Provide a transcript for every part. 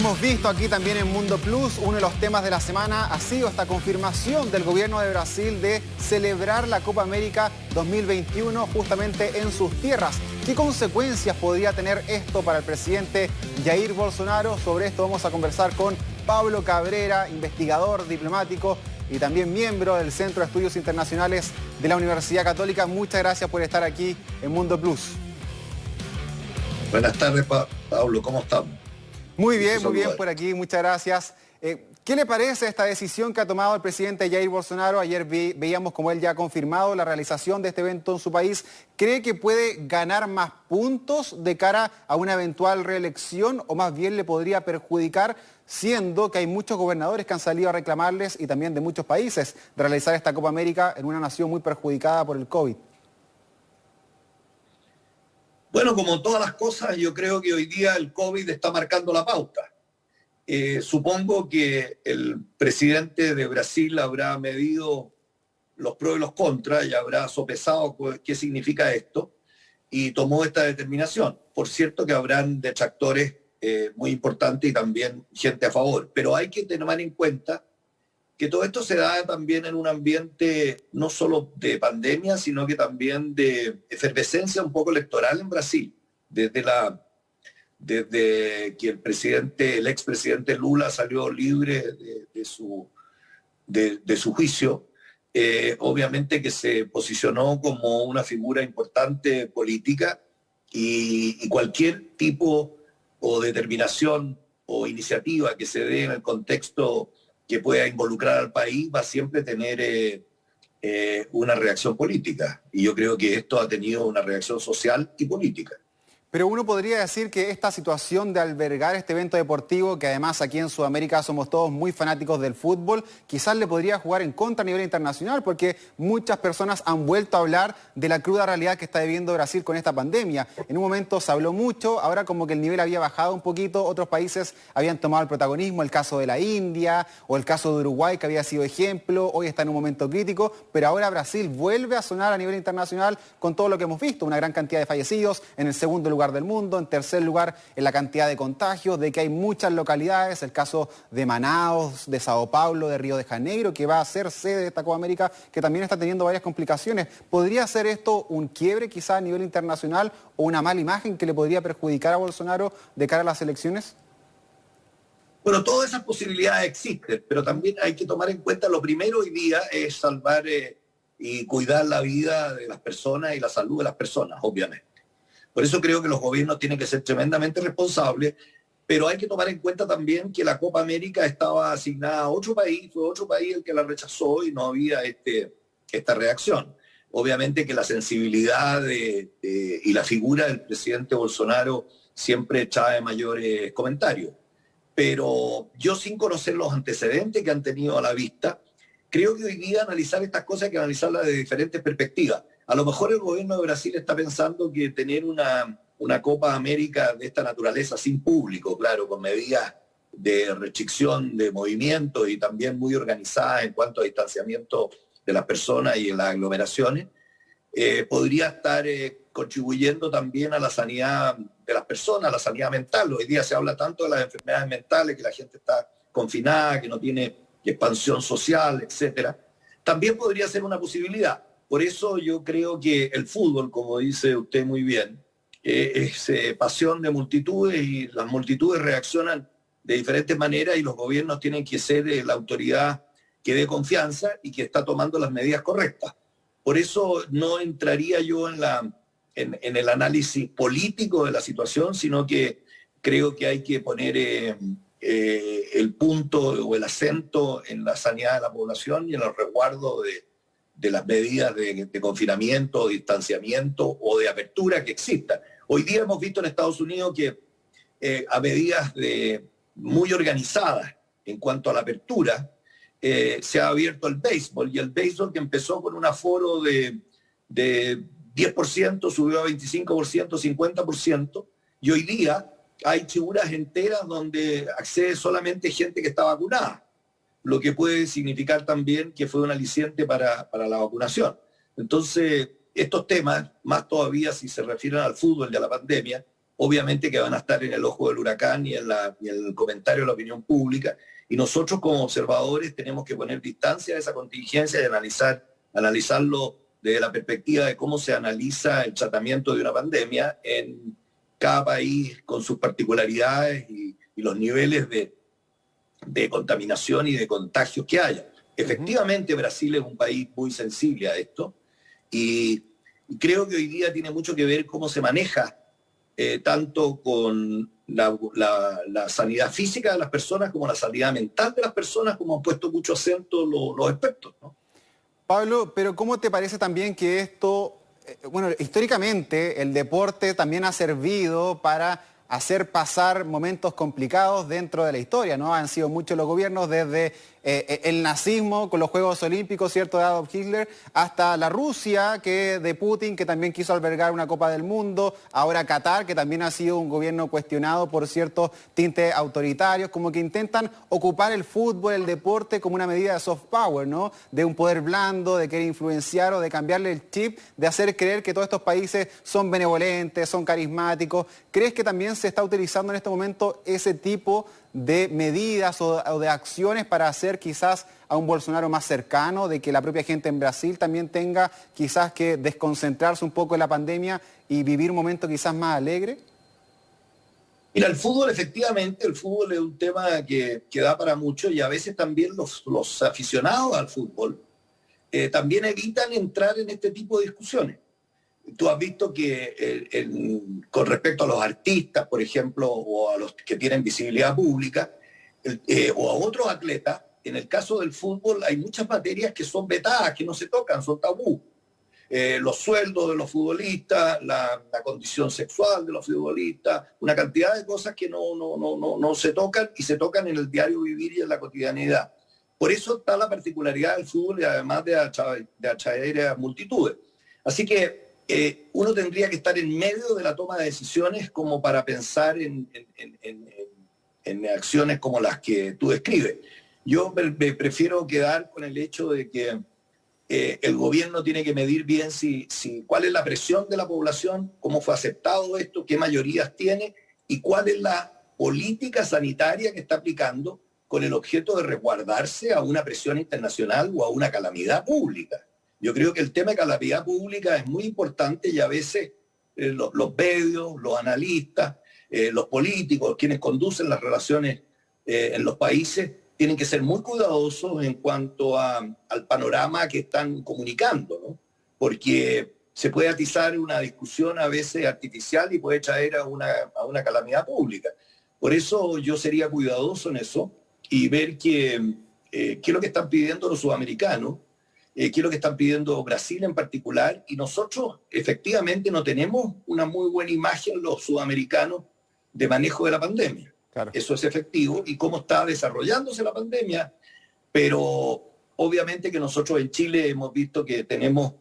hemos visto aquí también en Mundo Plus, uno de los temas de la semana ha sido esta confirmación del gobierno de Brasil de celebrar la Copa América 2021 justamente en sus tierras. ¿Qué consecuencias podría tener esto para el presidente Jair Bolsonaro? Sobre esto vamos a conversar con Pablo Cabrera, investigador diplomático y también miembro del Centro de Estudios Internacionales de la Universidad Católica. Muchas gracias por estar aquí en Mundo Plus. Buenas tardes, Pablo, ¿cómo estamos? Muy bien por aquí, muchas gracias. ¿Qué le parece esta decisión que ha tomado el presidente Jair Bolsonaro? Ayer veíamos como él ya ha confirmado la realización de este evento en su país. ¿Cree que puede ganar más puntos de cara a una eventual reelección o más bien le podría perjudicar, siendo que hay muchos gobernadores que han salido a reclamarles y también de muchos países de realizar esta Copa América en una nación muy perjudicada por el COVID? Bueno, como todas las cosas, yo creo que hoy día el COVID está marcando la pauta. Supongo que el presidente de Brasil habrá medido los pros y los contras y habrá sopesado qué significa esto y tomó esta determinación. Por cierto que habrán detractores muy importantes y también gente a favor, pero hay que tener en cuenta que todo esto se da también en un ambiente no solo de pandemia, sino que también de efervescencia un poco electoral en Brasil. Desde que el expresidente Lula salió libre de su juicio, obviamente que se posicionó como una figura importante política y cualquier tipo o determinación o iniciativa que se dé en el contexto que pueda involucrar al país va a siempre tener una reacción política. Y yo creo que esto ha tenido una reacción social y política. Pero uno podría decir que esta situación de albergar este evento deportivo, que además aquí en Sudamérica somos todos muy fanáticos del fútbol, quizás le podría jugar en contra a nivel internacional, porque muchas personas han vuelto a hablar de la cruda realidad que está viviendo Brasil con esta pandemia. En un momento se habló mucho, ahora como que el nivel había bajado un poquito, otros países habían tomado el protagonismo, el caso de la India o el caso de Uruguay, que había sido ejemplo, hoy está en un momento crítico, pero ahora Brasil vuelve a sonar a nivel internacional con todo lo que hemos visto, una gran cantidad de fallecidos, en el segundo lugar del mundo, en tercer lugar en la cantidad de contagios, de que hay muchas localidades, el caso de Manaos, de Sao Paulo, de Río de Janeiro, que va a ser sede de esta Copa América, que también está teniendo varias complicaciones. ¿Podría ser esto un quiebre quizá a nivel internacional o una mala imagen que le podría perjudicar a Bolsonaro de cara a las elecciones? Bueno, todas esas posibilidades existen, pero también hay que tomar en cuenta, lo primero hoy día es salvar y cuidar la vida de las personas y la salud de las personas, obviamente. Por eso creo que los gobiernos tienen que ser tremendamente responsables, pero hay que tomar en cuenta también que la Copa América estaba asignada a otro país, fue otro país el que la rechazó y no había esta reacción. Obviamente que la sensibilidad y la figura del presidente Bolsonaro siempre trae mayores comentarios, pero yo sin conocer los antecedentes que han tenido a la vista, creo que hoy día analizar estas cosas hay que analizarlas de diferentes perspectivas. A lo mejor el gobierno de Brasil está pensando que tener una Copa América de esta naturaleza sin público, claro, con medidas de restricción de movimiento y también muy organizadas en cuanto a distanciamiento de las personas y en las aglomeraciones, podría estar contribuyendo también a la sanidad de las personas, a la sanidad mental. Hoy día se habla tanto de las enfermedades mentales, que la gente está confinada, que no tiene expansión social, etcétera. También podría ser una posibilidad. Por eso yo creo que el fútbol, como dice usted muy bien, es pasión de multitudes y las multitudes reaccionan de diferentes maneras y los gobiernos tienen que ser la autoridad que dé confianza y que está tomando las medidas correctas. Por eso no entraría yo en el análisis político de la situación, sino que creo que hay que poner el punto o el acento en la sanidad de la población y en el resguardo de las medidas de confinamiento, distanciamiento o de apertura que existan. Hoy día hemos visto en Estados Unidos que a medidas muy organizadas en cuanto a la apertura, se ha abierto el béisbol, y el béisbol que empezó con un aforo de 10%, subió a 25%, 50%, y hoy día hay figuras enteras donde accede solamente gente que está vacunada, lo que puede significar también que fue un aliciente para la vacunación. Entonces, estos temas, más todavía si se refieren al fútbol y a la pandemia, obviamente que van a estar en el ojo del huracán y en el comentario de la opinión pública. Y nosotros como observadores tenemos que poner distancia a esa contingencia y analizarlo desde la perspectiva de cómo se analiza el tratamiento de una pandemia en cada país con sus particularidades y los niveles de contaminación y de contagios que haya. Efectivamente, Brasil es un país muy sensible a esto y creo que hoy día tiene mucho que ver cómo se maneja tanto con la sanidad física de las personas como la sanidad mental de las personas, como han puesto mucho acento los expertos, ¿no? Pablo, pero ¿cómo te parece también que esto, bueno, históricamente el deporte también ha servido para hacer pasar momentos complicados dentro de la historia, ¿no? Han sido muchos los gobiernos, desde el nazismo con los Juegos Olímpicos, ¿cierto?, de Adolf Hitler, hasta la Rusia de Putin, que también quiso albergar una Copa del Mundo, ahora Qatar, que también ha sido un gobierno cuestionado por ciertos tintes autoritarios, como que intentan ocupar el fútbol, el deporte, como una medida de soft power, ¿no? De un poder blando, de querer influenciar o de cambiarle el chip, de hacer creer que todos estos países son benevolentes, son carismáticos. ¿Crees que también se está utilizando en este momento ese tipo de medidas o de acciones para hacer quizás a un Bolsonaro más cercano, de que la propia gente en Brasil también tenga quizás que desconcentrarse un poco de la pandemia y vivir un momento quizás más alegre? Mira, el fútbol, efectivamente, el fútbol es un tema que da para mucho y a veces también los aficionados al fútbol también evitan entrar en este tipo de discusiones. Tú has visto que con respecto a los artistas, por ejemplo, o a los que tienen visibilidad pública, o a otros atletas, en el caso del fútbol hay muchas materias que son vetadas, que no se tocan, son tabú. Los sueldos de los futbolistas, la condición sexual de los futbolistas, una cantidad de cosas que no se tocan y se tocan en el diario vivir y en la cotidianidad. Por eso está la particularidad del fútbol y además de atraer a multitudes. Así que uno tendría que estar en medio de la toma de decisiones como para pensar en acciones como las que tú describes. Yo me prefiero quedar con el hecho de que el gobierno tiene que medir bien cuál es la presión de la población, cómo fue aceptado esto, qué mayorías tiene y cuál es la política sanitaria que está aplicando con el objeto de resguardarse a una presión internacional o a una calamidad pública. Yo creo que el tema de calamidad pública es muy importante y a veces los medios, los analistas, los políticos, quienes conducen las relaciones en los países, tienen que ser muy cuidadosos en cuanto al panorama que están comunicando, ¿no? Porque se puede atizar una discusión a veces artificial y puede traer a una calamidad pública. Por eso yo sería cuidadoso en eso y ver qué es lo que están pidiendo los sudamericanos, qué es lo que están pidiendo Brasil en particular, y nosotros efectivamente no tenemos una muy buena imagen los sudamericanos de manejo de la pandemia. Claro. Eso es efectivo y cómo está desarrollándose la pandemia, pero obviamente que nosotros en Chile hemos visto que tenemos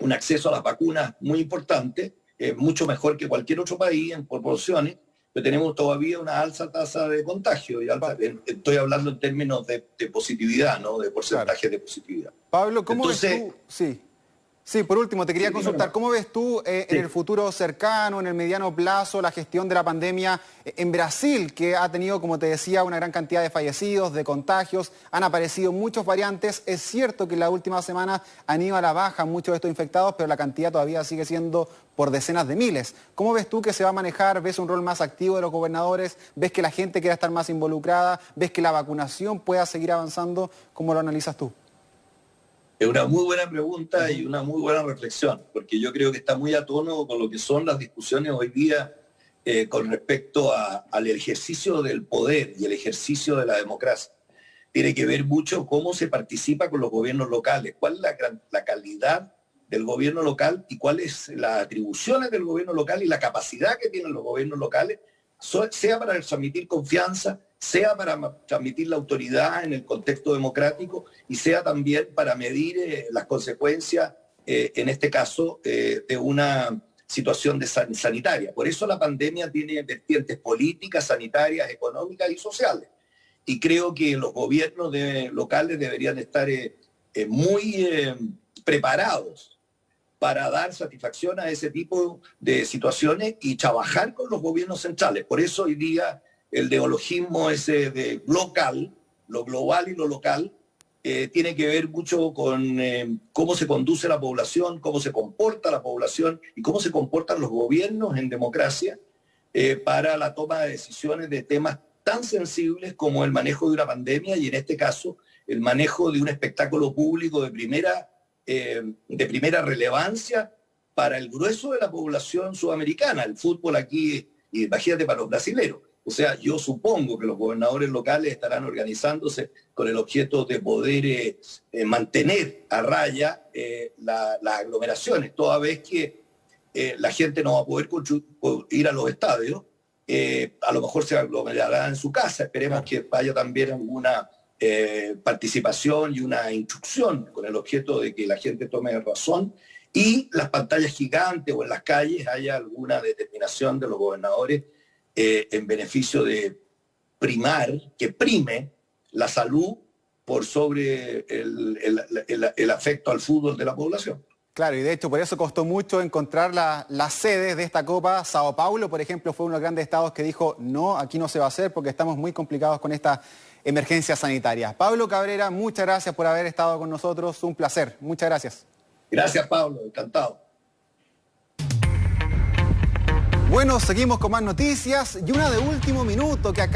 un acceso a las vacunas muy importante, mucho mejor que cualquier otro país en proporciones, pero tenemos todavía una alta tasa de contagio. Y estoy hablando en términos de positividad, ¿no? De porcentaje, claro, de positividad. Pablo, ¿cómo ves tú? Sí, por último, te quería consultar, ¿cómo ves tú en el futuro cercano, en el mediano plazo, la gestión de la pandemia en Brasil, que ha tenido, como te decía, una gran cantidad de fallecidos, de contagios, han aparecido muchos variantes? Es cierto que en las últimas semanas han ido a la baja muchos de estos infectados, pero la cantidad todavía sigue siendo por decenas de miles. ¿Cómo ves tú que se va a manejar? ¿Ves un rol más activo de los gobernadores? ¿Ves que la gente quiera estar más involucrada? ¿Ves que la vacunación pueda seguir avanzando? ¿Cómo lo analizas tú? Es una muy buena pregunta y una muy buena reflexión, porque yo creo que está muy a tono con lo que son las discusiones hoy día con respecto al ejercicio del poder y el ejercicio de la democracia. Tiene que ver mucho cómo se participa con los gobiernos locales, cuál es la calidad del gobierno local y cuáles son las atribuciones del gobierno local y la capacidad que tienen los gobiernos locales, sea para transmitir confianza, sea para transmitir la autoridad en el contexto democrático y sea también para medir las consecuencias, en este caso, de una situación sanitaria. Por eso la pandemia tiene vertientes políticas, sanitarias, económicas y sociales. Y creo que los gobiernos locales deberían estar muy preparados para dar satisfacción a ese tipo de situaciones y trabajar con los gobiernos centrales. Por eso hoy día el neologismo ese de local, lo global y lo local, tiene que ver mucho con cómo se conduce la población, cómo se comporta la población y cómo se comportan los gobiernos en democracia para la toma de decisiones de temas tan sensibles como el manejo de una pandemia y en este caso el manejo de un espectáculo público de primera relevancia para el grueso de la población sudamericana. El fútbol aquí, imagínate, para los brasileños. O sea, yo supongo que los gobernadores locales estarán organizándose con el objeto de poder mantener a raya las aglomeraciones, toda vez que la gente no va a poder ir a los estadios. A lo mejor se aglomerará en su casa. Esperemos que vaya también alguna participación y una instrucción con el objeto de que la gente tome razón y las pantallas gigantes o en las calles haya alguna determinación de los gobernadores en beneficio de que prime la salud por sobre el afecto al fútbol de la población. Claro, y de hecho por eso costó mucho encontrar las sedes de esta Copa. Sao Paulo, por ejemplo, fue uno de los grandes estados que dijo, no, aquí no se va a hacer porque estamos muy complicados con esta emergencia sanitaria. Pablo Cabrera, muchas gracias por haber estado con nosotros, un placer, muchas gracias. Gracias, Pablo, encantado. Bueno, seguimos con más noticias y una de último minuto que acá